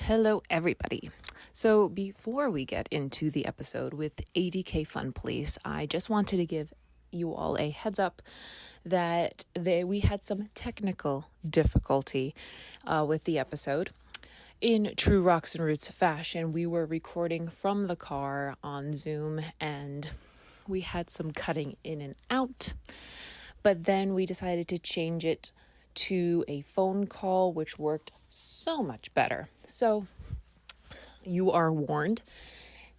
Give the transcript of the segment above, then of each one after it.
Hello, everybody. So before we get into the episode with ADKFunPolice, I just wanted to give you all a heads up that we had some technical difficulty with the episode. In true Rocks and Roots fashion, we were recording from the car on Zoom and we had some cutting in and out. But then we decided to change it to a phone call, which worked so much better. So you are warned.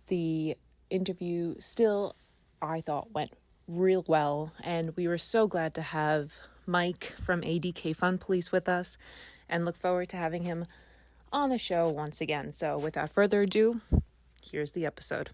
The interview still, I thought, went real well, and we were so glad to have Mike from ADKFunPolice with us and look forward to having him on the show once again. So without further ado, here's the episode.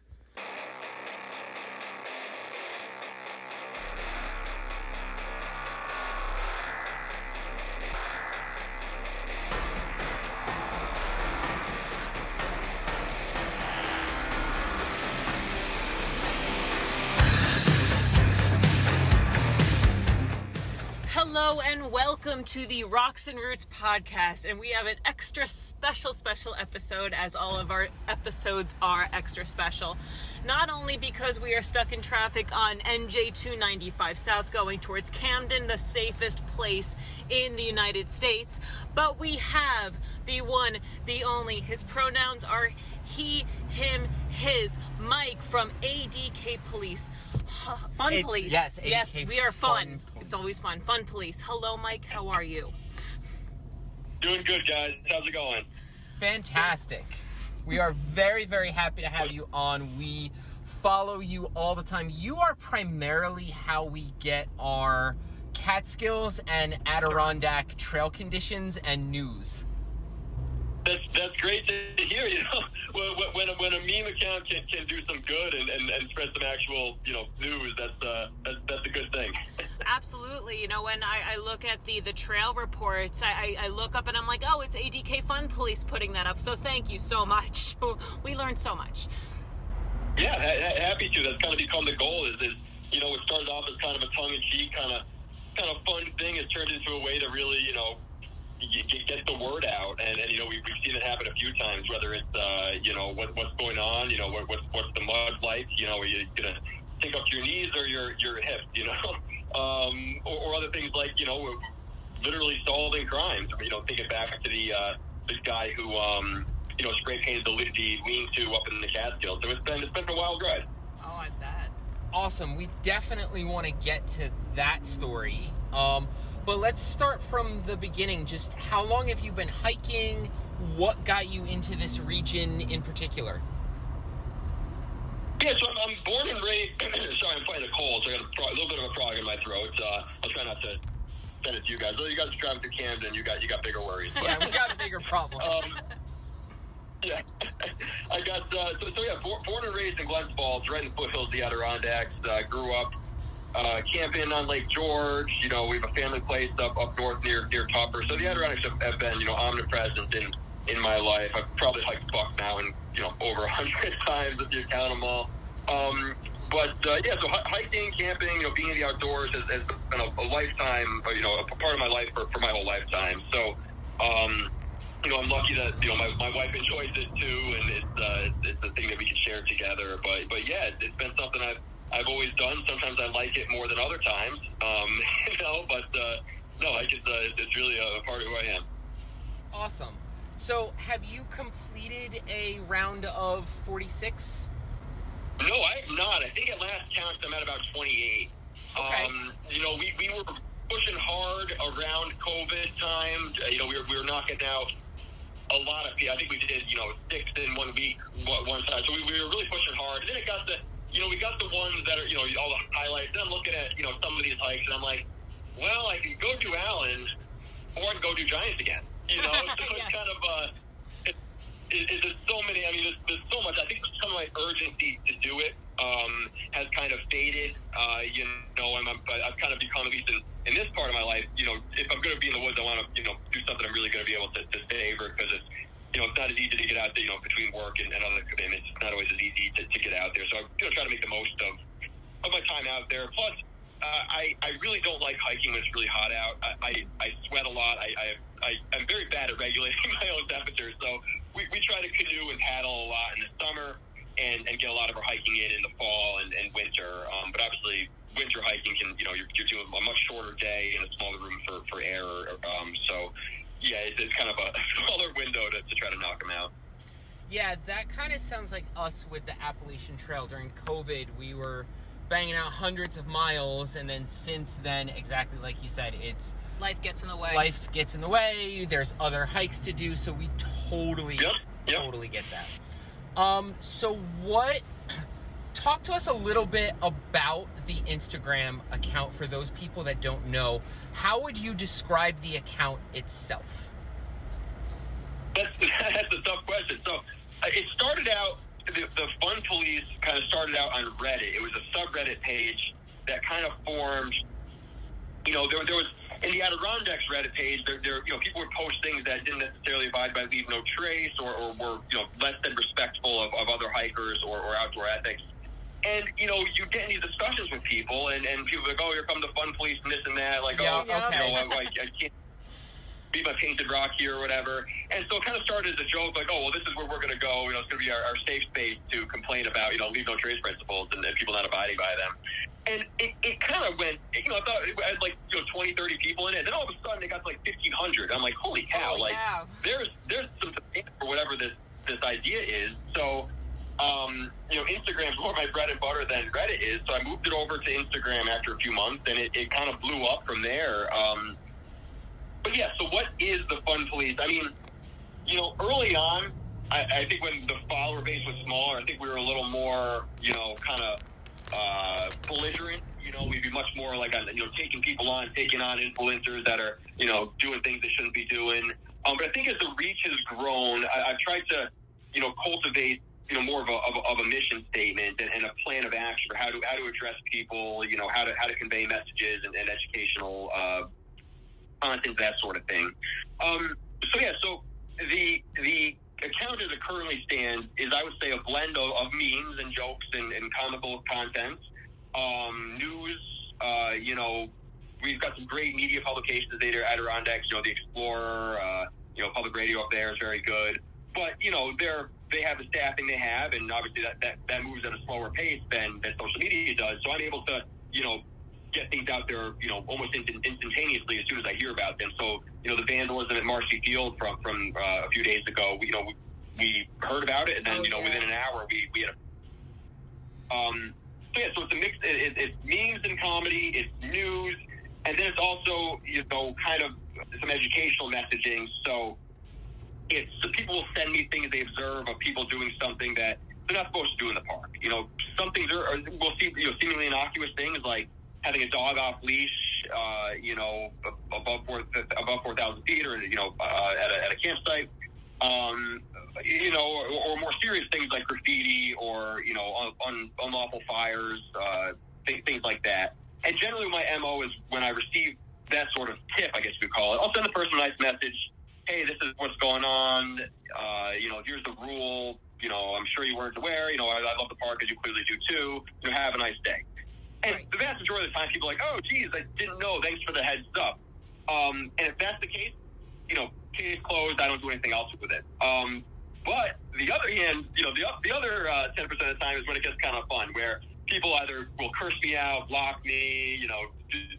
Hello and welcome to the Rocks and Roots podcast, and we have an extra special episode, as all of our episodes are extra special. Not only because we are stuck in traffic on NJ 295 South going towards Camden, the safest place in the United States, but we have the one, the only, his pronouns are he, him, his, Mike from ADKPolice. Fun Police. Yes, we are fun. Police. It's always fun. Fun Police. Hello, Mike. How are you? Doing good, guys. How's it going? Fantastic. We are very, very happy to have you on. We follow you all the time. You are primarily how we get our Catskills and Adirondack trail conditions and news. That's great to hear. You know, when a meme account can do some good and spread some actual news, that's a good thing. Absolutely. You know, when I look at the trail reports, I look up and I'm like, oh, it's ADKFunPolice putting that up. So thank you so much. We learned so much. Yeah, happy to. That's kind of become the goal. Is it started off as kind of a tongue-in-cheek kind of fun thing. It's turned into a way to really get the word out, and we've seen it happen a few times. Whether it's what's going on, what's the mud like, are you gonna sink up to your knees or your hips, or other things like literally solving crimes. Thinking back to the guy who spray painted the lean-to up in the Catskills. So it's been a wild ride. Oh, I bet. Awesome. We definitely want to get to that story. But let's start from the beginning. Just how long have you been hiking? What got you into this region in particular? Yeah, so I'm born and raised. Sorry, I'm fighting a cold, so I got a little bit of a frog in my throat. I'll try not to send it to you guys. You guys are driving through Camden. You got bigger worries. But, Yeah, we got bigger problems. Yeah, I got born and raised in Glens Falls, right in the foothills of the Adirondacks. Grew up camping on Lake George. We have a family place up north near Tupper. So the Adirondacks have been omnipresent in my life. I've probably hiked Buck Mountain over 100 times if you count them all. So hiking, camping, being in the outdoors has been a lifetime, a part of my life for my whole lifetime. So I'm lucky that my wife enjoys it too, and it's a thing that we can share together. But yeah, it's been something I've always done. Sometimes I like it more than other times, it's really a part of who I am. Awesome. So, have you completed a round of 46? No, I have not. I think at last count I'm at about 28. Okay. We were pushing hard around COVID time. We were knocking out a lot of people. I think we did 6 in 1 week one time. So we were really pushing hard. And then it got we got the ones that are, all the highlights. Then I'm looking at, some of these hikes, and I'm like, well, I can go do Allen, or I can go do Giants again. So Yes. it's kind of, there's so many, there's so much. I think some of my urgency to do it has kind of faded. I've kind of become, at least in this part of my life, if I'm going to be in the woods, I want to, do something I'm really going to be able to savor, because it's, it's not as easy to get out there, between work and other commitments. It's not always as easy to get out there. So I'm going to try to make the most of my time out there. Plus, I really don't like hiking when it's really hot out. I sweat a lot. I'm very bad at regulating my own temperature. So we try to canoe and paddle a lot in the summer and get a lot of our hiking in the fall and winter. But obviously, winter hiking can, you're doing a much shorter day and a smaller room for error. So, yeah, it's kind of a smaller window to try to knock them out. Yeah, that kind of sounds like us with the Appalachian Trail. During COVID, we were banging out hundreds of miles, and then since then, exactly like you said, it's Life gets in the way. Life gets in the way. There's other hikes to do, so we totally get that. So talk to us a little bit about the Instagram account for those people that don't know. How would you describe the account itself? That's a tough question. So it started out, the Fun Police kind of started out on Reddit. It was a subreddit page that kind of formed, there was, in the Adirondacks Reddit page, there people would post things that didn't necessarily abide by leave no trace or were, less than respectful of other hikers or outdoor ethics. And, you get in these discussions with people and people are like, oh, here come the Fun Police and this and that. Like, I can't be my painted rock here or whatever. And so it kind of started as a joke, like, oh, well, this is where we're going to go. It's going to be our safe space to complain about, leave no trace principles and people not abiding by them. And it kind of went, I thought it had 20, 30 people in it. Then all of a sudden it got to 1,500. I'm like, holy cow. There's some demand for whatever this idea is. So, Instagram's more my bread and butter than Reddit is. So I moved it over to Instagram after a few months and it kind of blew up from there. But yeah, so what is the Fun Police? I mean, early on, I think when the follower base was smaller, I think we were a little more, kind of belligerent. We'd be much more like, taking people on, taking on influencers that are, doing things they shouldn't be doing. But I think as the reach has grown, I've tried to, cultivate, more of a mission statement and a plan of action for how to address people, how to convey messages and educational content, that sort of thing. So the account as it currently stands is, I would say, a blend of memes and jokes and comical content. News, we've got some great media publications there, Adirondacks, the Explorer, public radio up there is very good. But, they have the staffing they have, and obviously that moves at a slower pace than social media does. So I'm able to, get things out there, almost instantaneously as soon as I hear about them. So, the vandalism at Marcy Field from a few days ago, we heard about it, and then, within an hour we had so it's a mix. It's memes and comedy, it's news, and then it's also, kind of some educational messaging. So people will send me things they observe of people doing something that they're not supposed to do in the park. Some things we'll see, seemingly innocuous things like having a dog off leash, above 4,000 feet or, at a campsite, or more serious things like graffiti or, unlawful fires, things like that. And generally my MO is when I receive that sort of tip, I guess we call it, I'll send the person a nice message. Hey, this is what's going on. Here's the rule. I'm sure you weren't aware. I love the park as you clearly do too. Have a nice day. And the vast majority of the time, people are like, oh, geez, I didn't know. Thanks for the heads up. And if that's the case, case closed. I don't do anything else with it. But the other hand, the other 10% of the time is when it gets kind of fun, where people either will curse me out, block me,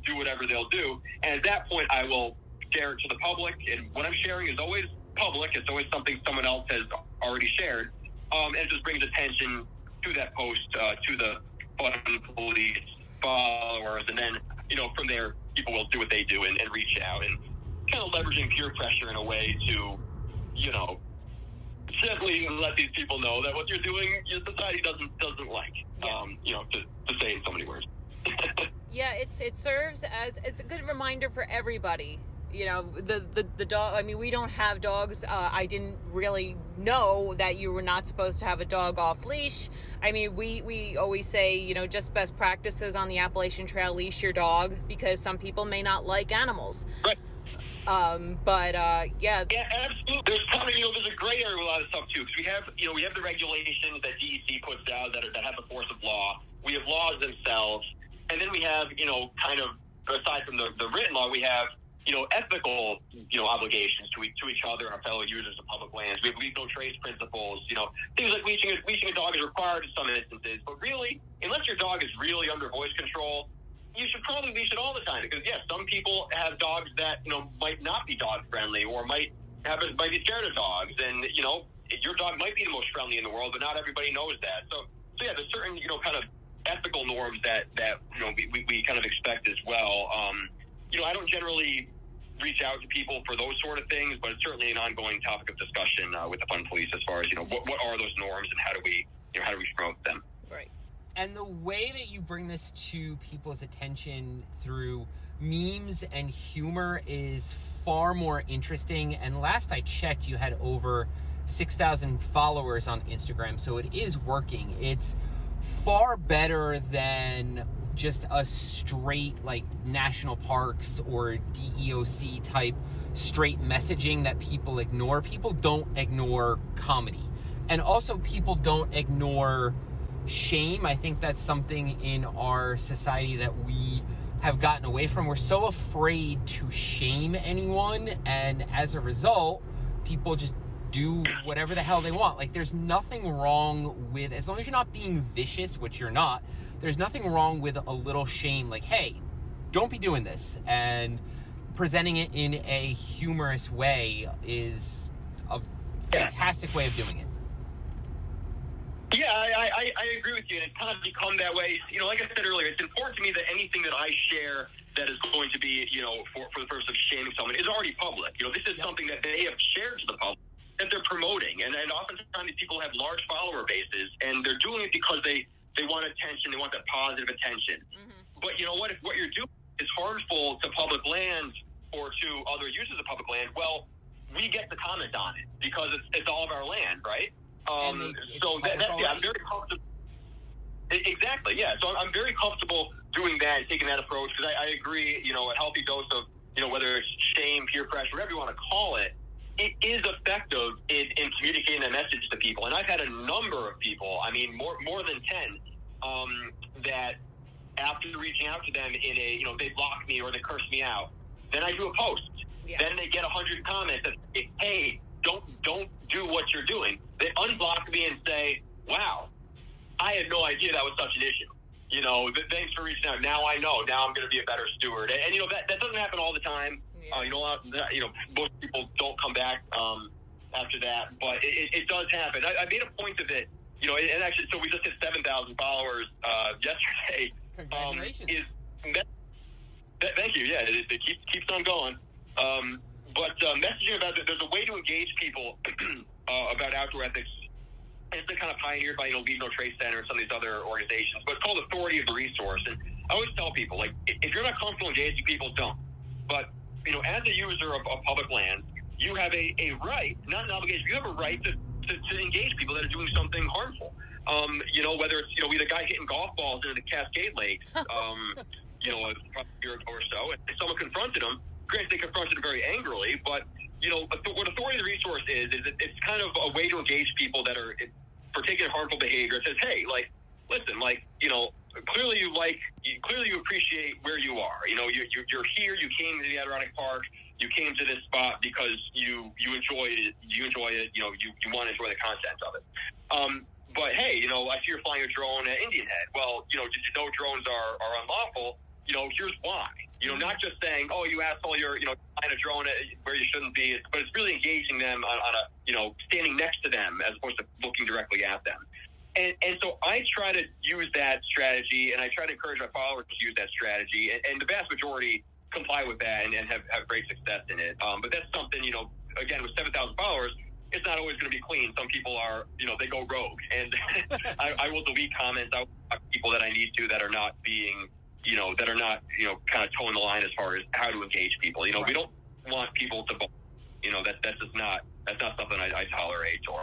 do whatever they'll do. And at that point, I will share it to the public. And what I'm sharing is always public. It's always something someone else has already shared. And it just brings attention to that post, to the Fun Police followers. And then, from there, people will do what they do and reach out and kind of leveraging peer pressure in a way to, gently let these people know that what you're doing, your society doesn't like, Yes. To say in so many words. Yeah, it serves as, it's a good reminder for everybody. The dog, I mean, we don't have dogs. I didn't really know that you were not supposed to have a dog off leash. I mean, we always say, just best practices on the Appalachian Trail, leash your dog, because some people may not like animals. Right. Yeah. Yeah, absolutely. There's kind of, there's a gray area with a lot of stuff too, because we have the regulations that DEC puts out that have the force of law. We have laws themselves, and then we have, kind of, aside from the written law, we have ethical, obligations to each other and our fellow users of public lands. We have leave no trace principles, things like leashing a dog is required in some instances, but really, unless your dog is really under voice control, you should probably leash it all the time, because yes, some people have dogs that, might not be dog friendly, or might be scared of dogs, and, your dog might be the most friendly in the world, but not everybody knows that. So yeah, there's certain, kind of ethical norms that we kind of expect as well. I don't generally reach out to people for those sort of things, but it's certainly an ongoing topic of discussion with the Fun Police as far as, what are those norms and how do we promote them? Right. And the way that you bring this to people's attention through memes and humor is far more interesting. And last I checked, you had over 6,000 followers on Instagram, so it is working. It's far better than just a straight like national parks or DEOC type straight messaging that people ignore. People don't ignore comedy, and also people don't ignore shame. I think that's something in our society that we have gotten away from. We're so afraid to shame anyone, and as a result, people just do whatever the hell they want. Like, there's nothing wrong with, as long as you're not being vicious, which you're not, there's nothing wrong with a little shame, like, hey, don't be doing this. And presenting it in a humorous way is a fantastic way of doing it. Yeah, I agree with you, and it's kind of become that way. Like I said earlier, it's important to me that anything that I share that is going to be, for the purpose of shaming someone is already public. This is something that they have shared to the public, that they're promoting, and oftentimes these people have large follower bases, and they're doing it because they want attention, they want that positive attention. Mm-hmm. But you know what? If what you're doing is harmful to public land or to other users of public land, well, we get to comment on it because it's all of our land, right? I'm very comfortable. Exactly, yeah. So I'm very comfortable doing that and taking that approach, because I agree, a healthy dose of, whether it's shame, peer pressure, whatever you want to call it, it is effective in communicating that message to people. And I've had a number of people, more than 10, that after reaching out to them in a, they block me or they curse me out, then I do a post. Yeah. Then they get 100 comments that say, hey, don't do what you're doing. They unblock me and say, wow, I had no idea that was such an issue. Thanks for reaching out. Now I know. Now I'm going to be a better steward. And that doesn't happen all the time. Yeah. Most people don't come back after that, but it does happen. I made a point of it, and actually, so we just hit 7,000 followers yesterday. Congratulations. Thank you. Yeah, it keeps on going. But messaging about it, there's a way to engage people about outdoor ethics. It's been kind of pioneered by, Leave No Trace Center and some of these other organizations, but it's called Authority of the Resource. And I always tell people, like, if you're not comfortable engaging people, don't. But, as a user of public land, you have a right, not an obligation, you have a right to engage people that are doing something harmful. Whether it's, we had a guy hitting golf balls into the Cascade Lakes, a year ago or so, and someone confronted him. Granted, they confronted him very angrily, but, what Authority of the Resource is it's kind of a way to engage people that are partaking in harmful behavior. It says, hey, like, listen, like, clearly you appreciate where you are. You're here, you came to the Adirondack Park, you came to this spot because you enjoyed it, you want to enjoy the content of it. But hey, I see you're flying a drone at Indian Head. Well, did you know drones are unlawful? Here's why. Not just saying, oh, you asshole, you're, flying a drone where you shouldn't be, but it's really engaging them on a, standing next to them as opposed to looking directly at them. And so I try to use that strategy, and I try to encourage my followers to use that strategy, and the vast majority comply with that and have great success in it. But that's something, again, with 7,000 followers, it's not always going to be clean. Some people are, they go rogue, and I will delete comments. I will talk to people that I need to that are not being, kind of towing the line as far as how to engage people. Right. We don't want people to, that's just not. That's not something I tolerate. Or,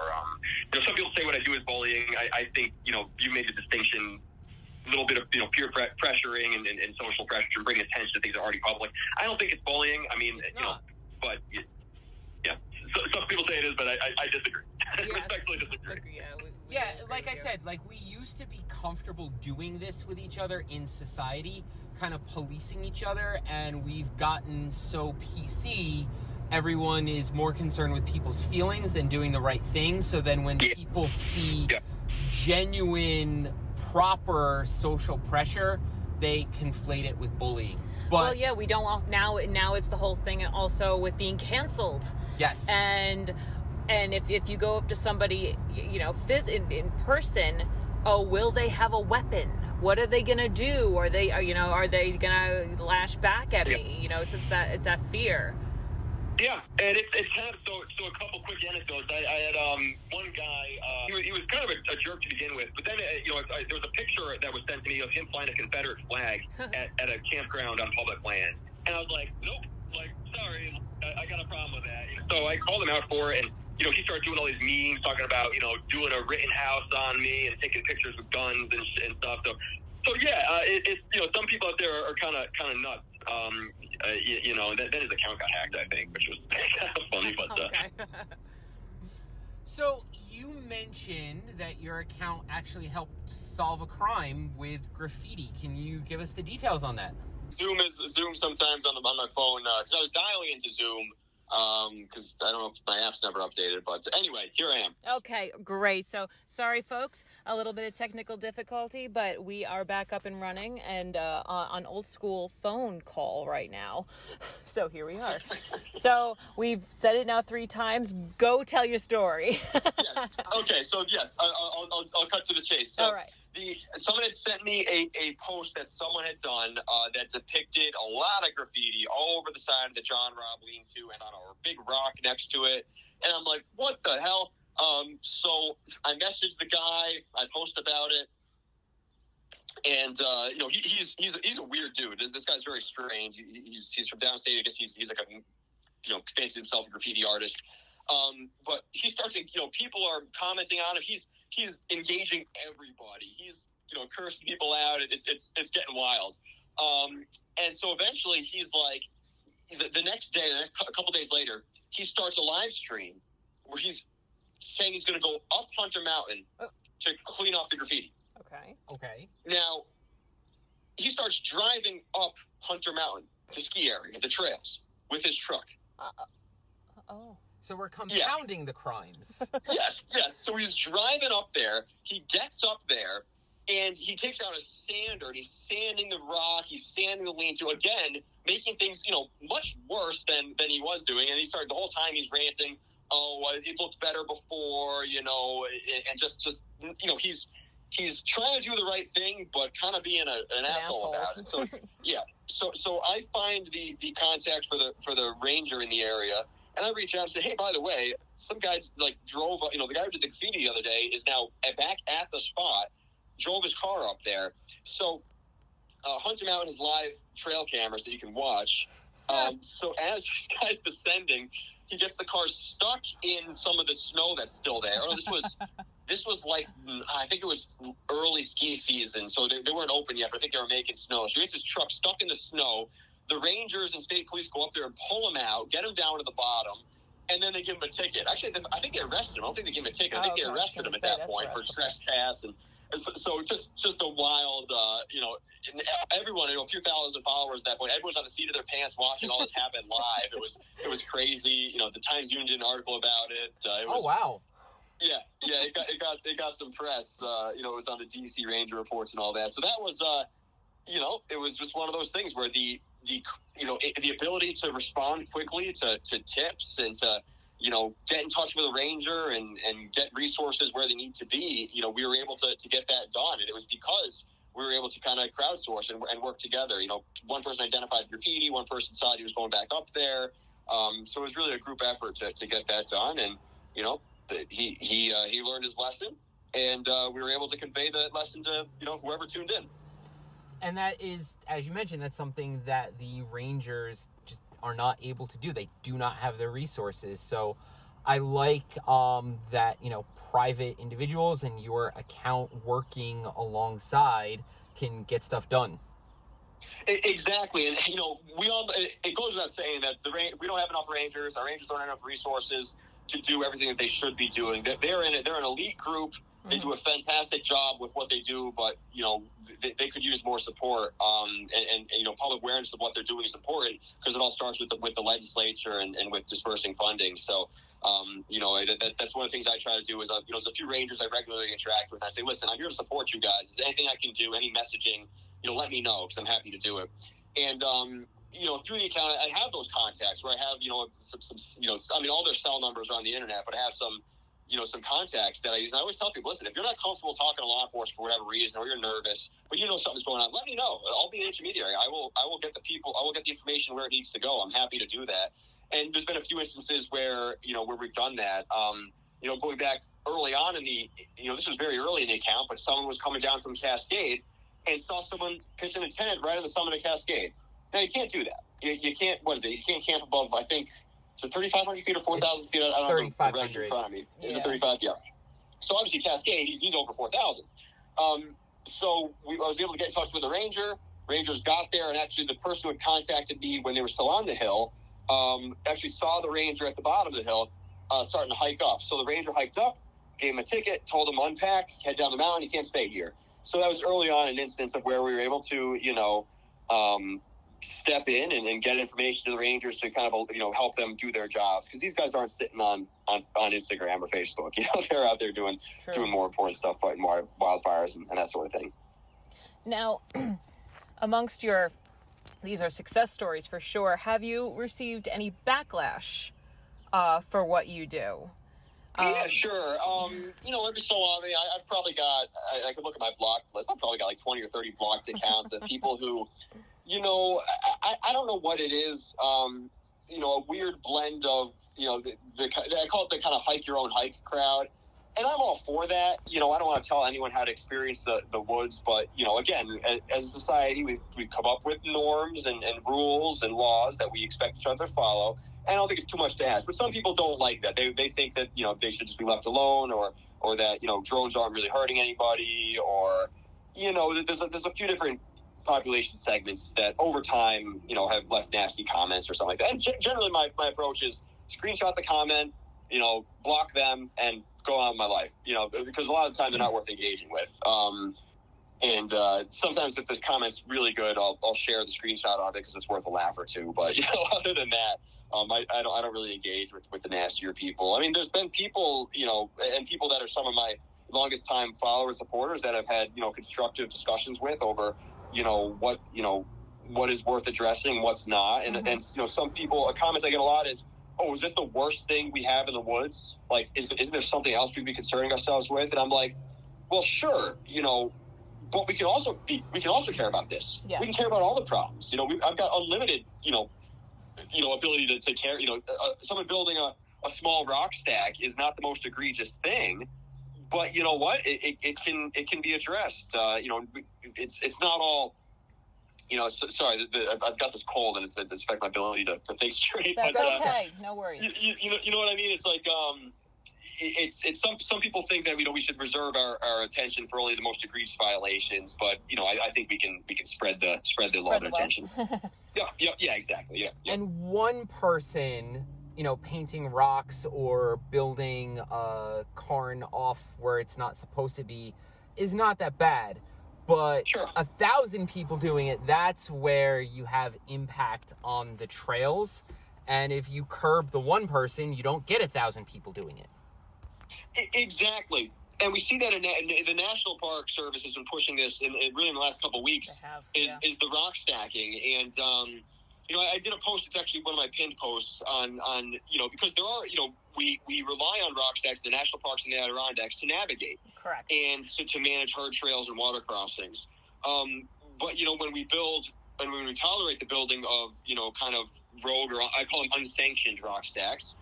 some people say what I do is bullying. I think, you made the distinction, a little bit of, peer pressuring and social pressure and bringing attention to things that are already public. I don't think it's bullying. I mean, it's not. But yeah. some people say it is, but I disagree. Yes. Respectfully disagree. Yeah, like I said, like we used to be comfortable doing this with each other in society, kind of policing each other, and we've gotten so PC. Everyone is more concerned with people's feelings than doing the right thing. So then when people see genuine, proper social pressure, they conflate it with bullying. But, well, yeah, we don't. Now it's the whole thing also with being canceled. Yes. And if you go up to somebody, you know, in person, oh, will they have a weapon? What are they gonna do? Are they gonna lash back at me? You know, it's that fear. Yeah, and it's kind of so a couple quick anecdotes. I had one guy. He was kind of a jerk to begin with, but then there was a picture that was sent to me of him flying a Confederate flag at a campground on public land, and I was like, nope, like sorry, I got a problem with that. So I called him out for it, and he started doing all these memes talking about doing a Rittenhouse on me and taking pictures with guns and stuff. So yeah, it's some people out there are kind of nuts. Then his account got hacked, I think, which was kind of funny. But okay. So you mentioned that your account actually helped solve a crime with graffiti. Can you give us the details on that? Zoom sometimes on my phone because I was dialing into Zoom because I don't know if my app's never updated, but anyway, here I am. Okay, great. So sorry, folks, a little bit of technical difficulty, but we are back up and running and on old school phone call right now. So here we are. So we've said it now 3 times. Go tell your story. Yes. Okay. So yes, I'll cut to the chase. So, all right. Someone had sent me a post that someone had done that depicted a lot of graffiti all over the side of the John Robb lean-to and on a big rock next to it. And I'm like, what the hell? So I messaged the guy. I posted about it. And, he's a weird dude. This guy's very strange. He's from downstate. I guess he's like a, fancies himself a graffiti artist. But he starts, people are commenting on him. He's engaging everybody. He's, cursing people out. It's getting wild. And so eventually he's like, the next day, a couple days later, he starts a live stream where he's saying he's going to go up Hunter Mountain to clean off the graffiti. Okay. Now, he starts driving up Hunter Mountain, the ski area, the trails, with his truck. Oh. So we're compounding the crimes. Yes. So he's driving up there. He gets up there, and he takes out a sander, and he's sanding the rock. He's sanding the lean-to, again, making things, much worse than he was doing. And the whole time he's ranting, it looked better before, and just he's trying to do the right thing, but kind of being an asshole about it. So So I find the contact for the ranger in the area. And I reach out and say, hey, by the way, some guy drove, the guy who did the graffiti the other day is now back at the spot, drove his car up there. So Hunter Mountain has live trail cameras that you can watch. So as this guy's descending, he gets the car stuck in some of the snow that's still there. This was like, I think it was early ski season, so they weren't open yet, but I think they were making snow. So he gets his truck stuck in the snow. The Rangers and state police go up there and pull him out, get him down to the bottom, and then they give him a ticket. Actually, I think they arrested him. I don't think they gave him a ticket. I think they arrested him at that point for trespass. And so just a wild, everyone, a few thousand followers at that point. Everyone's on the seat of their pants watching all this happen live. It was crazy. The Times Union did an article about it. Wow. Yeah, it got some press. It was on the DC Ranger reports and all that. So that was, it was just one of those things where the ability to respond quickly to tips and to, get in touch with a ranger and get resources where they need to be, we were able to get that done. And it was because we were able to kind of crowdsource and work together. One person identified graffiti, one person decided he was going back up there. So it was really a group effort to get that done. And, he learned his lesson, and we were able to convey the lesson to, whoever tuned in. And that is, as you mentioned, that's something that the Rangers just are not able to do. They do not have the resources. So I like that, private individuals and your account working alongside can get stuff done. Exactly, and it goes without saying that we don't have enough rangers. Our rangers don't have enough resources to do everything that they should be doing. They're an elite group. They do a fantastic job with what they do, but they could use more support. And public awareness of what they're doing is important because it all starts with the legislature and with dispersing funding. So that's one of the things I try to do is there's a few rangers I regularly interact with. And I say, listen, I'm here to support you guys. Is there anything I can do? Any messaging? Let me know because I'm happy to do it. And through the account, I have those contacts where I have some all their cell numbers are on the internet, but I have some contacts that I use. And I always tell people, listen, if you're not comfortable talking to law enforcement for whatever reason, or you're nervous, but something's going on, let me know. I'll be an intermediary. I will get the information where it needs to go. I'm happy to do that. And there's been a few instances where we've done that. Going back early on in this was very early in the account, but someone was coming down from Cascade and saw someone pitching a tent right at the summit of Cascade. Now, you can't do that. You can't, what is it? You can't camp above, I think, is it 3,500 feet or 4,000 feet? I don't know the regs in front of me. Is it 35? Yeah. So, obviously, Cascade, he's over 4,000. So, I was able to get in touch with the ranger. Rangers got there, and actually the person who had contacted me when they were still on the hill actually saw the ranger at the bottom of the hill starting to hike up. So, the ranger hiked up, gave him a ticket, told him unpack, head down the mountain, you can't stay here. So that was early on an instance of where we were able to, step in and get information to the rangers to kind of, help them do their jobs. Because these guys aren't sitting on Instagram or Facebook. They're out there doing more important stuff, fighting wildfires and that sort of thing. Now, amongst these are success stories for sure. Have you received any backlash for what you do? Yeah, sure. Every so often, I've probably got, I could look at my blocked list. I've probably got like 20 or 30 blocked accounts of people who, I don't know what it is. A weird blend of, I call it the kind of hike your own hike crowd. And I'm all for that. I don't want to tell anyone how to experience the woods. But, again, as a society, we've come up with norms and rules and laws that we expect each other to follow. And I don't think it's too much to ask. But some people don't like that. They think that, they should just be left alone or that, drones aren't really hurting anybody or, there's a few different population segments that over time, have left nasty comments or something like that. And generally my approach is screenshot the comment, block them and go on with my life, because a lot of the time they're not worth engaging with. And sometimes if the comment's really good, I'll share the screenshot of it because it's worth a laugh or two. But, other than that, I don't really engage with the nastier people. I mean, there's been people, and people that are some of my longest time followers, supporters that have had, constructive discussions with over, what is worth addressing, what's not. And some people, a comment I get a lot is, oh, is this the worst thing we have in the woods? Like, isn't there something else we'd be concerning ourselves with? And I'm like, well, sure, but we can also care about this. Yes. We can care about all the problems. I've got unlimited, ability to care. Someone building a small rock stack is not the most egregious thing, but you know what? It can be addressed. It's not all. Sorry, I've got this cold and it's affecting my ability to think straight. That's okay. No worries. You know what I mean? It's like it's some people think that we should reserve our attention for only the most egregious violations, but I think we can spread the law of attention. Yeah, exactly. Yeah. And one person, painting rocks or building a cairn off where it's not supposed to be is not that bad. But sure. 1,000 people doing it, that's where you have impact on the trails. And if you curb the one person, you don't get 1,000 people doing it. Exactly. And we see that in the National Park Service has been pushing this really in the last couple of weeks is the rock stacking. And, I did a post. It's actually one of my pinned posts on because there are, we rely on rock stacks, the national parks and the Adirondacks to navigate. Correct. And to manage herd trails and water crossings. But, when we tolerate the building of, kind of rogue or I call them unsanctioned rock stacks,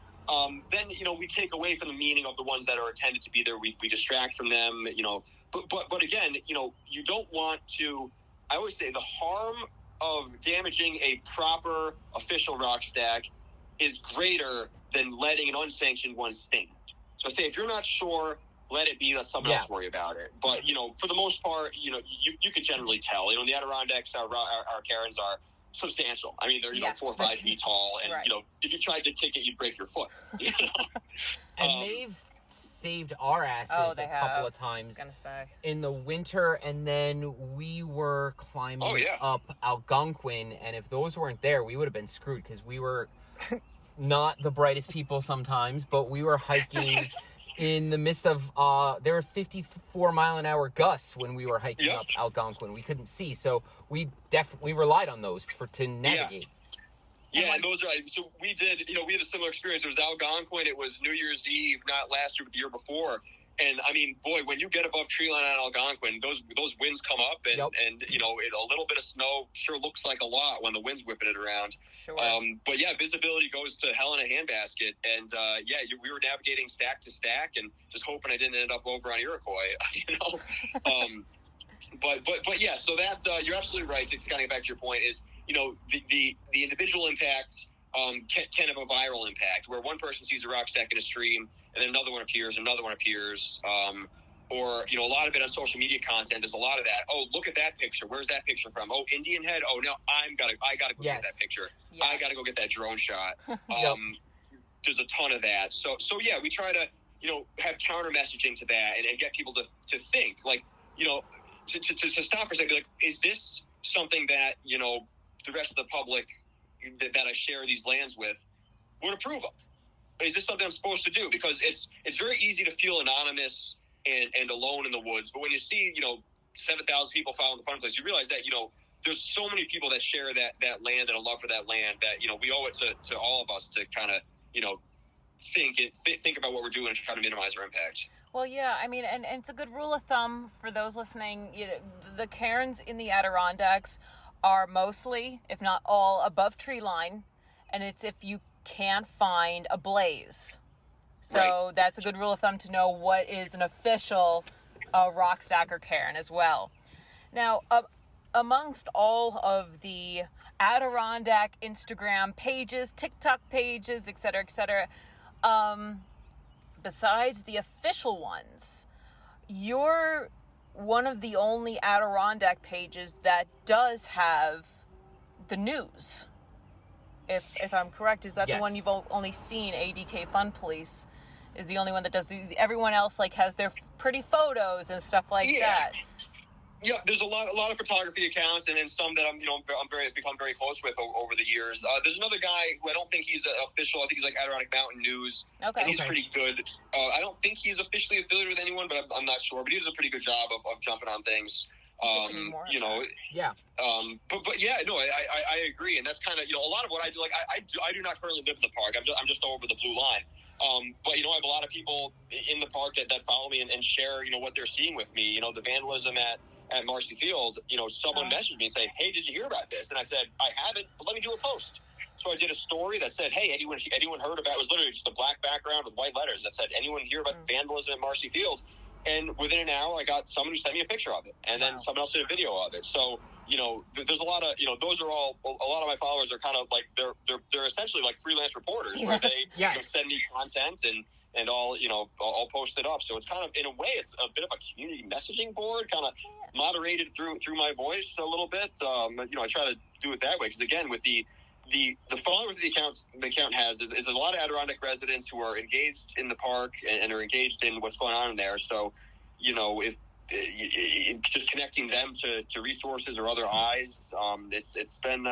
then, we take away from the meaning of the ones that are intended to be there. We distract from them, but again, you don't want to, I always say the harm of damaging a proper official rock stack is greater than letting an unsanctioned one stand. So I say, if you're not sure let it be. Let someone else worry about it. But, for the most part, you could generally tell. In the Adirondacks, our Karens are substantial. I mean, they're 4 or 5 feet tall, and right. If you tried to kick it, you'd break your foot. And they've saved our asses a couple of times in the winter, and then we were climbing up Algonquin, and if those weren't there, we would have been screwed because we were not the brightest people sometimes, but we were hiking in the midst of there were 54-mile-an-hour gusts when we were hiking up Algonquin. We couldn't see, so we relied on those to navigate. Yeah, and those are, so we did, we had a similar experience. It was Algonquin. It was New Year's Eve, not last year, but the year before. And I mean, boy, when you get above tree line on Algonquin, those winds come up, and a little bit of snow sure looks like a lot when the wind's whipping it around. Sure. But yeah, visibility goes to hell in a handbasket, and we were navigating stack to stack, and just hoping I didn't end up over on Iroquois, But yeah, so that you're absolutely right. To kind of get back to your point is, the individual impact can have a viral impact, where one person sees a rock stack in a stream, and then another one appears, or a lot of it on social media content is a lot of that. Oh, look at that picture. Where's that picture from? Oh, Indian Head. Oh, no, I gotta go get that picture. Yes. I gotta go get that drone shot. There's a ton of that. So yeah, we try to have counter messaging to that and get people to think, like, to stop for a second, like, is this something that the rest of the public that I share these lands with would approve of? Is this something I'm supposed to do? Because it's very easy to feel anonymous and alone in the woods. But when you see, 7,000 people following the fun place, you realize that, there's so many people that share that land and a love for that land that, we owe it to all of us to kind of, think about what we're doing and try to minimize our impact. Well, yeah, I mean, and it's a good rule of thumb for those listening. The cairns in the Adirondacks are mostly, if not all, above tree line, and it's if you can't find a blaze. So that's a good rule of thumb to know what is an official rock stacker cairn as well. Now, amongst all of the Adirondack Instagram pages, TikTok pages, et cetera, besides the official ones, you're one of the only Adirondack pages that does have the news. If I'm correct, is that the one you've only seen? ADKFunPolice is the only one that does. Everyone else has their pretty photos and stuff like that. Yeah, there's a lot of photography accounts, and then some that I'm become very close with over the years. There's another guy who I don't think he's official. I think he's like Adirondack Mountain News. Okay. And he's pretty good. I don't think he's officially affiliated with anyone, but I'm not sure. But he does a pretty good job of jumping on things. Yeah. But yeah, no, I agree, and that's kind of a lot of what I do. Like I do not currently live in the park. I'm just over the blue line. But I have a lot of people in the park that follow me and share what they're seeing with me. The vandalism at Marcy Field. Someone messaged me and said, "Hey, did you hear about this?" And I said, "I haven't, but let me do a post." So I did a story that said, "Hey, anyone heard about?" It was literally just a black background with white letters that said, "Anyone hear about vandalism at Marcy Field?" And within an hour, I got someone who sent me a picture of it, and then someone else did a video of it. So, there's a lot of, those are all, a lot of my followers are kind of like, they're essentially like freelance reporters where they send me content and all, I'll post it up. So it's kind of, in a way, it's a bit of a community messaging board, kind of moderated through my voice a little bit. I try to do it that way because, again, with the followers the account has is a lot of Adirondack residents who are engaged in the park and are engaged in what's going on in there. So, if just connecting them to resources or other eyes, it's been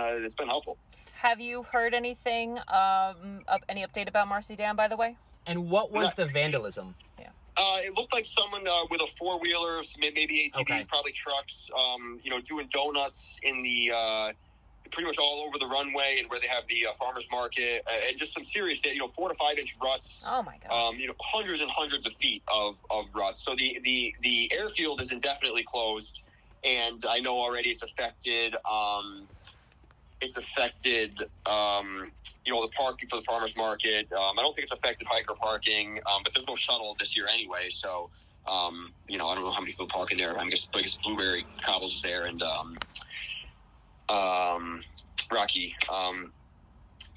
helpful. Have you heard anything any update about Marcy Dam, by the way? And what was the vandalism? Yeah. It looked like someone with a four-wheeler, maybe ATVs, probably trucks, doing donuts in the pretty much all over the runway and where they have the farmers market, and just some serious, 4 to 5 inch ruts. Oh my god! Hundreds and hundreds of feet of ruts. So the airfield is indefinitely closed, and I know already it's affected. The parking for the farmers market. I don't think it's affected hiker parking, but there's no shuttle this year anyway. So, I don't know how many people park in there. I guess Blueberry Cobbles is there, and Rocky.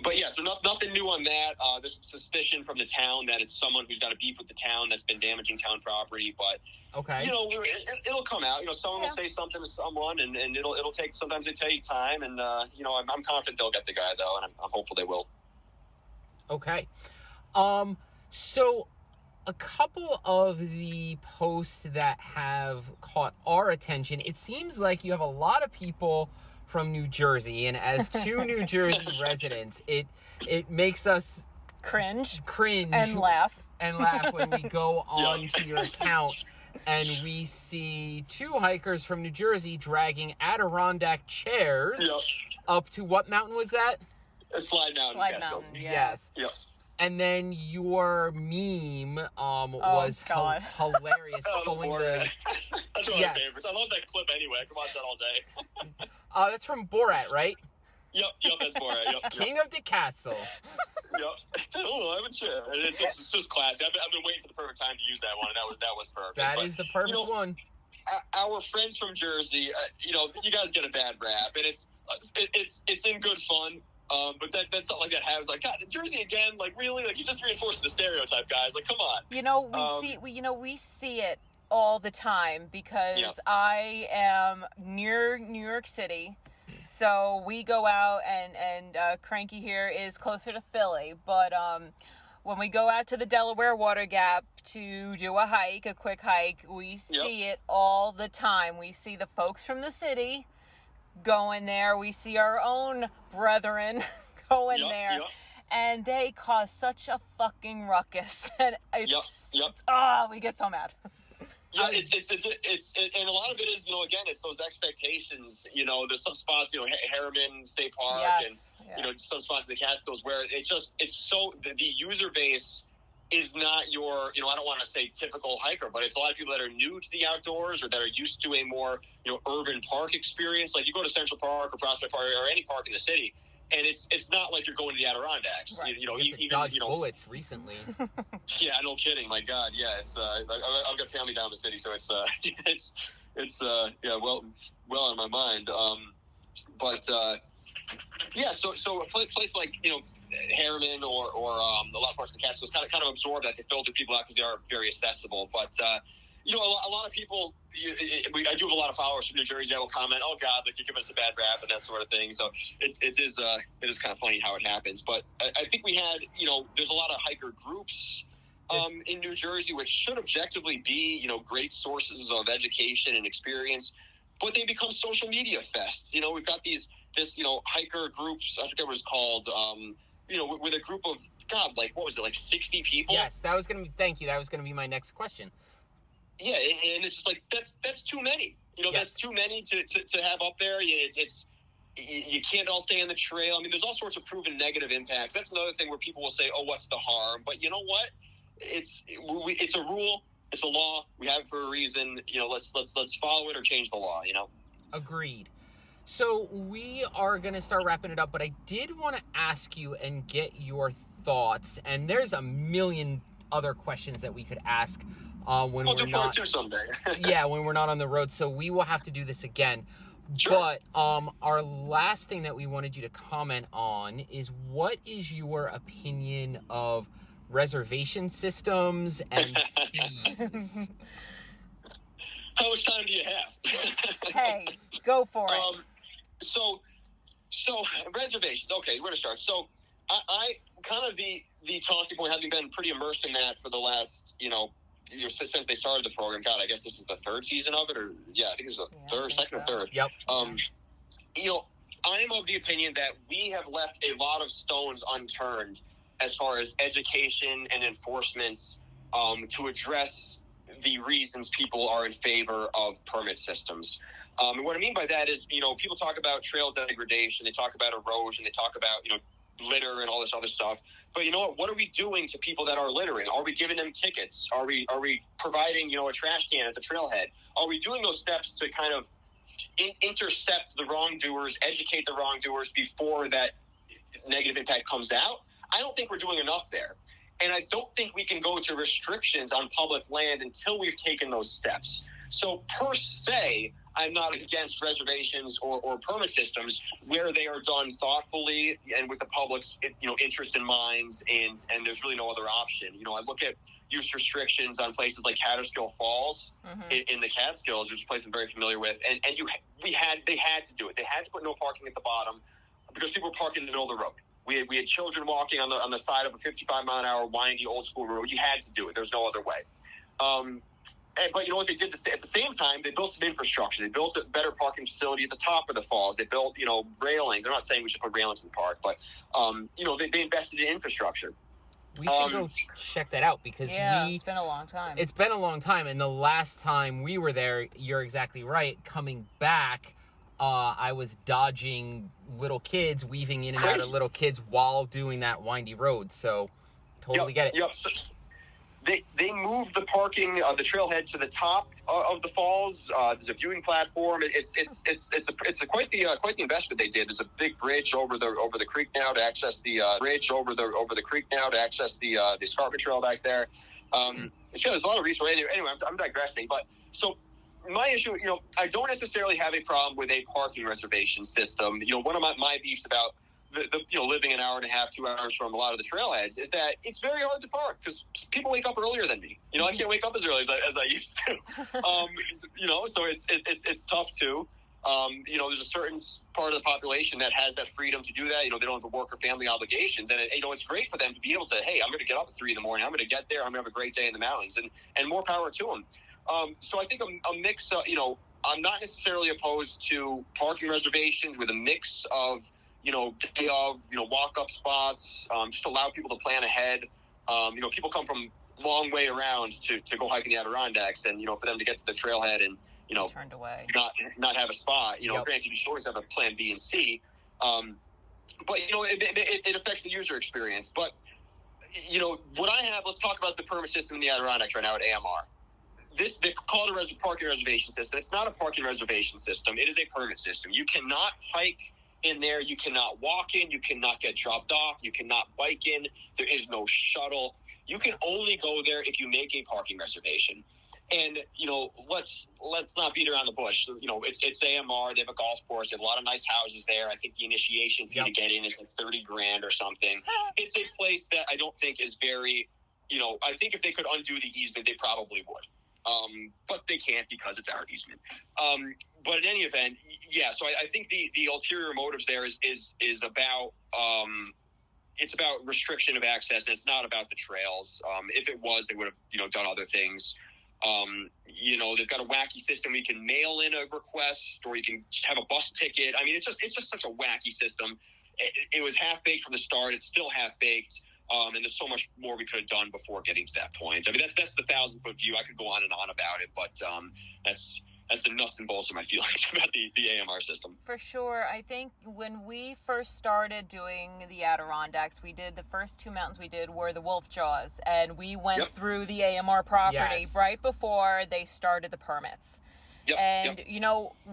But yeah, so nothing new on that. There's some suspicion from the town that it's someone who's got a beef with the town that's been damaging town property. But Okay. you know, it'll come out. You know, someone will say something to someone, and it'll take. Sometimes it take time, and you know, I'm confident they'll get the guy though, and I'm hopeful they will. Okay. So a couple of the posts that have caught our attention, it seems like you have a lot of people from New Jersey, and as two New Jersey residents, it makes us Cringe and laugh when we go on to your account and we see two hikers from New Jersey dragging Adirondack chairs up to what mountain was that? Slide Mountain. Yes. Yep. And then your meme was hilarious. Pulling the That's one of my favorites. I love that clip anyway. I can watch that all day. That's from Borat, right? Yep, that's Borat. Yep. King of the Castle. Yep. Oh, I have a chair. It's just classic. I've been waiting for the perfect time to use that one, and that was perfect. That is the perfect one. Our friends from Jersey, you know, you guys get a bad rap, and it's in good fun. But that's not like that has like, God, Jersey again, like really, like you just reinforcing the stereotype, guys. Like, come on. You know, we see it all the time because I am near New York City, so we go out and Cranky here is closer to Philly, but when we go out to the Delaware Water Gap to do a quick hike, we see it all the time. We see the folks from the city going there. We see our own brethren going there. And they cause such a fucking ruckus. And we get so mad. Yeah, it's and a lot of it is, you know, again, it's those expectations. You know, there's some spots, you know, Harriman State Park, and you know, some spots in the Catskills where it's so the user base is not your, you know, I don't want to say typical hiker, but it's a lot of people that are new to the outdoors or that are used to a more, you know, urban park experience. Like you go to Central Park or Prospect Park or any park in the city, and it's not like you're going to the Adirondacks. Right. You know, you dodged bullets recently. Yeah, no kidding. My God, yeah, it's I've got family down in the city, so it's well on my mind. So a place like, you know, Harriman or a lot of parts of the Catskills kind of absorb that. They filter people out because they are very accessible. But you know, a lot of people. I do have a lot of followers from New Jersey that will comment, "Oh God, like you're giving us a bad rap" and that sort of thing. So it is kind of funny how it happens. But I think we had, you know, there's a lot of hiker groups in New Jersey, which should objectively be, you know, great sources of education and experience, but they become social media fests. You know, we've got this you know, hiker groups. I forget what it's called. You know, with a group of, God, like, what was it, like 60 people? Yes, thank you. That was going to be my next question. Yeah, and it's just like, that's too many. You know, that's too many to have up there. You can't all stay on the trail. I mean, there's all sorts of proven negative impacts. That's another thing where people will say, oh, what's the harm? But you know what? It's a rule. It's a law. We have it for a reason. You know, let's follow it or change the law, you know? Agreed. So we are going to start wrapping it up, but I did want to ask you and get your thoughts. And there's a million other questions that we could ask when we're not. Too someday. Yeah, when we're not on the road. So we will have to do this again. Sure. But our last thing that we wanted you to comment on is, what is your opinion of reservation systems and fees? How much time do you have? Hey, go for it. So reservations. Okay, where to start? So I kind of the talking point, having been pretty immersed in that for the last, you know, since they started the program. God, I guess this is the third season of it, or I think it's the second or third. Yep. You know, I am of the opinion that we have left a lot of stones unturned as far as education and enforcements to address the reasons people are in favor of permit systems. And what I mean by that is, you know, people talk about trail degradation, they talk about erosion, they talk about, you know, litter and all this other stuff. But you know what are we doing to people that are littering? Are we giving them tickets? Are we providing, you know, a trash can at the trailhead? Are we doing those steps to kind of intercept the wrongdoers, educate the wrongdoers before that negative impact comes out? I don't think we're doing enough there. And I don't think we can go to restrictions on public land until we've taken those steps. So per se, I'm not against reservations or permit systems where they are done thoughtfully and with the public's interest in mind, and there's really no other option. I look at use restrictions on places like Catskill Falls in the Catskills, which is a place I'm very familiar with, and they had to do it. They had to put no parking at the bottom because people were parking in the middle of the road. We had children walking on the side of a 55 mile an hour windy old school road. You had to do it. There's no other way. But you know what they did at the same time? They built some infrastructure. They built a better parking facility at the top of the falls. They built, railings. I'm not saying we should put railings in the park, but, they invested in infrastructure. We should go check that out because it's been a long time. It's been a long time, and the last time we were there, you're exactly right. Coming back, I was dodging little kids, weaving in and out of little kids while doing that windy road. So, totally get it. Yep. So they moved the parking, the trailhead to the top of the falls. There's a viewing platform. It's quite the investment they did. There's a big bridge over the creek now to access the the escarpment trail back there. There's a lot of resources. Anyway, I'm digressing. But so my issue, I don't necessarily have a problem with a parking reservation system. One of my beefs about the living an hour and a half, 2 hours from a lot of the trailheads is that it's very hard to park because people wake up earlier than me. I can't wake up as early as I used to. So it's tough too. There's a certain part of the population that has that freedom to do that. They don't have the work or family obligations, and it's great for them to be able to, hey, I'm going to get up at 3 a.m. I'm going to get there. I'm going to have a great day in the mountains, and more power to them. So I think a mix of, I'm not necessarily opposed to parking reservations with a mix of, day of, walk-up spots, just allow people to plan ahead. People come from long way around to go hiking the Adirondacks, and, for them to get to the trailhead and, turned away, not have a spot, granted, you should always have a plan B and C. But, it affects the user experience. But, what I have, let's talk about the permit system in the Adirondacks right now at AMR. They call it a parking reservation system. It's not a parking reservation system. It is a permit system. You cannot hike in there. You cannot walk in. You cannot get dropped off. You cannot bike in. There is no shuttle. You can only go there if you make a parking reservation. And, let's not beat around the bush. It's AMR. They have a golf course. They have a lot of nice houses there. I think the initiation fee to get in is like $30,000 or something. It's a place that I don't think is very, I think if they could undo the easement, they probably would. But they can't because it's our easement. But in any event, so I think the ulterior motives there is about, it's about restriction of access, and it's not about the trails. If it was, they would have, done other things. They've got a wacky system. You can mail in a request, or you can have a bus ticket. I mean, it's just such a wacky system. It was half-baked from the start. It's still half-baked. And there's so much more we could have done before getting to that point. I mean, that's the 1,000-foot view. I could go on and on about it, but that's the nuts and bolts of my feelings about the AMR system. For sure. I think when we first started doing the Adirondacks, the first 2 mountains we did were the Wolf Jaws, and we went through the AMR property right before they started the permits. And,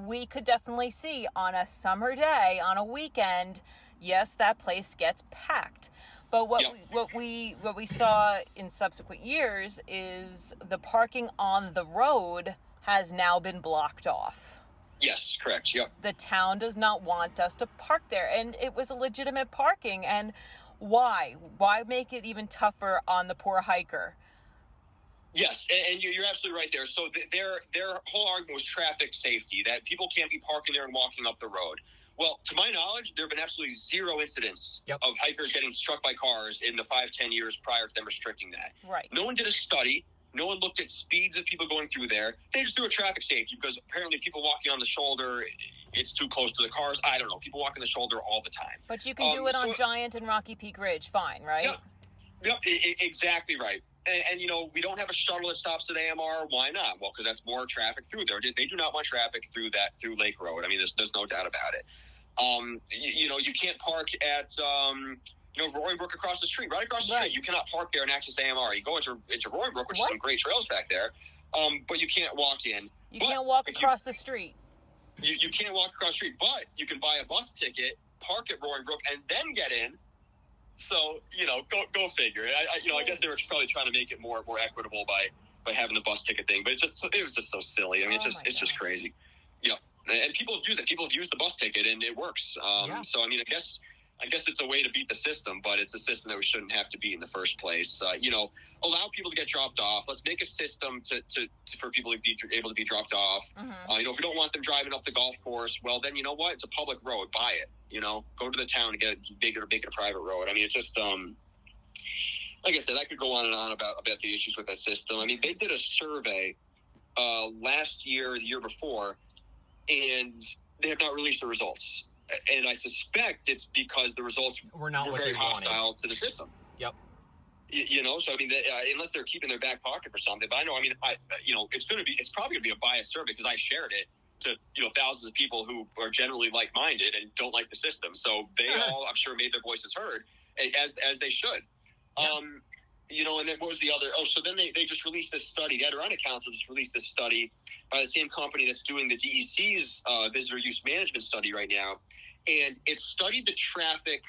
we could definitely see on a summer day, on a weekend, yes, that place gets packed. But what we saw in subsequent years is the parking on the road has now been blocked off. Yes, correct. Yep. The town does not want us to park there, and it was a legitimate parking. And why? Why make it even tougher on the poor hiker? Yes, and you're absolutely right there. So their whole argument was traffic safety, that people can't be parking there and walking up the road. Well, to my knowledge, there have been absolutely zero incidents of hikers getting struck by cars in the 5-10 years prior to them restricting that. Right. No one did a study. No one looked at speeds of people going through there. They just do a traffic safety because apparently people walking on the shoulder, it's too close to the cars. I don't know. People walk on the shoulder all the time. But you can do it on Giant and Rocky Peak Ridge. Fine, right? Yep, exactly right. And we don't have a shuttle that stops at AMR. Why not? Well, because that's more traffic through there. They do not want traffic through Lake Road. I mean, there's no doubt about it. You can't park at, Roaring Brook across the street. Right across the street. You cannot park there and access AMR. You go into Roaring Brook, which is some great trails back there, but you can't walk in. You can't walk across the street. You can't walk across the street, but you can buy a bus ticket, park at Roaring Brook, and then get in. So, go figure. I guess they were probably trying to make it more equitable by having the bus ticket thing, but it was just so silly. I mean, it's just crazy. Yep. And people use it. People have used the bus ticket, and it works. So, I mean, I guess it's a way to beat the system, but it's a system that we shouldn't have to beat in the first place. Allow people to get dropped off. Let's make a system for people to be able to be dropped off. If we don't want them driving up the golf course, well, then you know what? It's a public road. Buy it. Go to the town and make it a private road. I mean, it's just like I said, I could go on and on about the issues with that system. I mean, they did a survey last year, or the year before, and they have not released the results. And I suspect it's because the results were very hostile to the system. Yep. So I mean, unless they're keeping their back pocket for something, but I know, I mean, it's probably gonna be a biased survey because I shared it to thousands of people who are generally like-minded and don't like the system. So they all, I'm sure, made their voices heard, as they should. Yeah. And then what was the other? Oh, so then they just released this study. The Adirondack Council just released this study by the same company that's doing the DEC's visitor use management study right now. And it studied the traffic,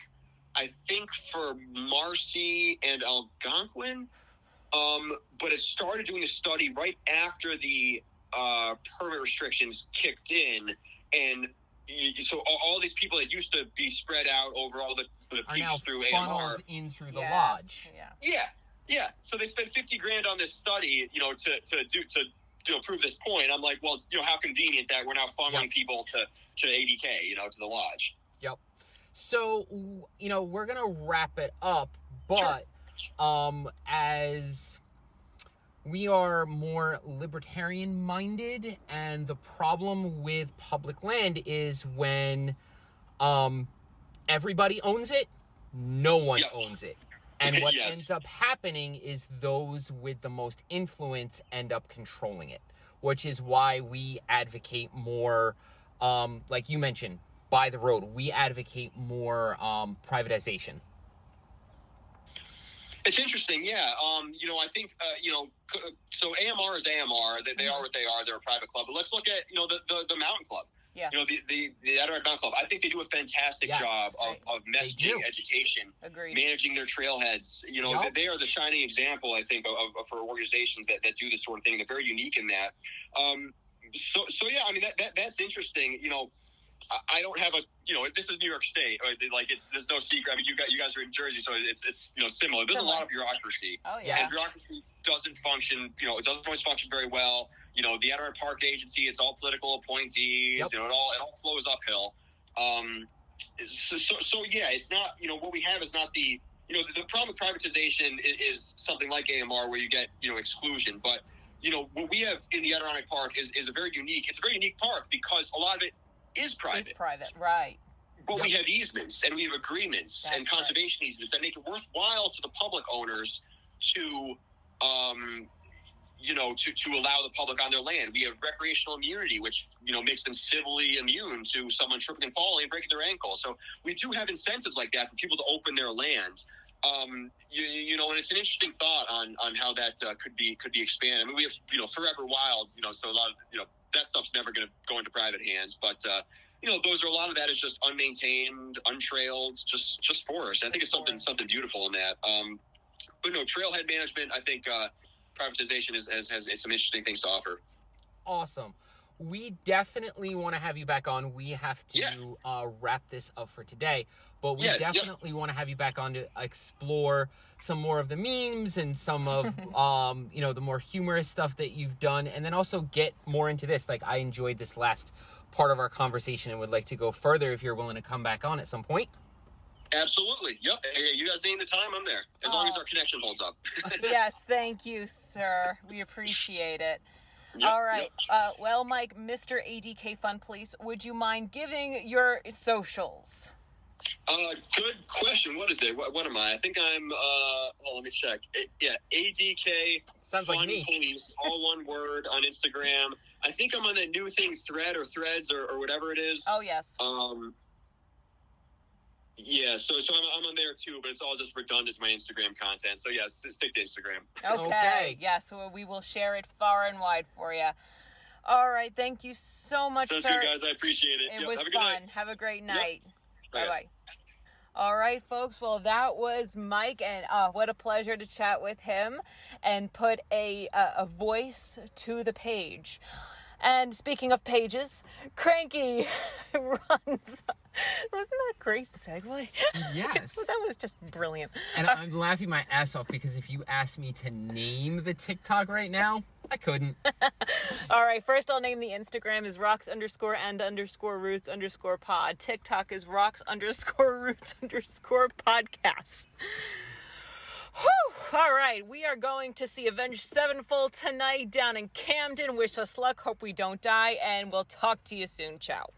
I think, for Marcy and Algonquin. But it started doing the study right after the permit restrictions kicked in. And so all these people that used to be spread out over all the peaks through AMR. Are now funneled in through the lodge. Yeah. So they spent $50,000 on this study, to prove this point. I'm like, well, how convenient that we're now funneling people to ADK, to the lodge. Yep. So, we're going to wrap it up, but as we are more libertarian minded, and the problem with public land is when everybody owns it, no one owns it. And what ends up happening is those with the most influence end up controlling it, which is why we advocate more, like you mentioned, by the road. We advocate more privatization. It's interesting, yeah. I think, so AMR is AMR. They are what they are. They're a private club. But let's look at, the Mountain Club. Yeah. The Adirondack Mountain Club. I think they do a fantastic job of messaging, education, managing their trailheads. They are the shining example, I think, for organizations that do this sort of thing. They're very unique in that. So yeah, I mean, that's interesting. I don't have this is New York State. Like there's no secret. I mean, you guys are in Jersey, so it's similar. There's a lot of bureaucracy. Oh yeah. And bureaucracy doesn't function. It doesn't always function very well. The Adirondack Park Agency, it's all political appointees. It all flows uphill. So yeah, it's not. What we have is not the. The problem with privatization is something like AMR where you get exclusion, but what we have in the Adirondack Park is a very unique. It's a very unique park because a lot of it is private. It's private, right. But we have easements and we have agreements and conservation easements that make it worthwhile to the public owners to allow the public on their land. We have recreational immunity, which, makes them civilly immune to someone tripping and falling and breaking their ankle. So we do have incentives like that for people to open their land. And it's an interesting thought on how that could be expanded. I mean, we have Forever Wild, so a lot of, that stuff's never going to go into private hands, but a lot of that is just unmaintained, untrailed, just forest. I think it's something beautiful in that. But no, trailhead management, I think privatization has some interesting things to offer. Awesome. We definitely want to have you back on. We have to wrap this up for today, but we definitely want to have you back on to explore some more of the memes and some of the more humorous stuff that you've done, and then also get more into this. Like, I enjoyed this last part of our conversation and would like to go further if you're willing to come back on at some point. Absolutely. Yep. Hey, you guys name the time, I'm there. As long as our connection holds up. Yes, thank you, sir. We appreciate it. Yep, all right. Yep. Well, Mike, Mr. ADKFunPolice, would you mind giving your socials? Good question. What is it? What am I? I think I'm, let me check. ADK Sounds like me. Police, all one word on Instagram. I think I'm on that new thing, Thread or Threads or whatever it is. Oh, yes. Yeah, so I'm on there too, but it's all just redundant to my Instagram content. So yes, stick to Instagram. Okay. Yes, well, we will share it far and wide for you. All right, thank you so much, Sounds sir. good, guys. I appreciate it. It was fun. Have a great night. Yep. Bye-bye. All right, folks. Well, that was Mike, and what a pleasure to chat with him and put a voice to the page. And speaking of pages, Cranky runs. Wasn't that a great segue? Yes. That was just brilliant. And I'm laughing my ass off because if you asked me to name the TikTok right now, I couldn't. All right, first I'll name the Instagram is rocks_and_roots_pod. TikTok is rocks_roots_podcast. Whew. All right, we are going to see Avenged Sevenfold tonight down in Camden. Wish us luck. Hope we don't die. And we'll talk to you soon. Ciao.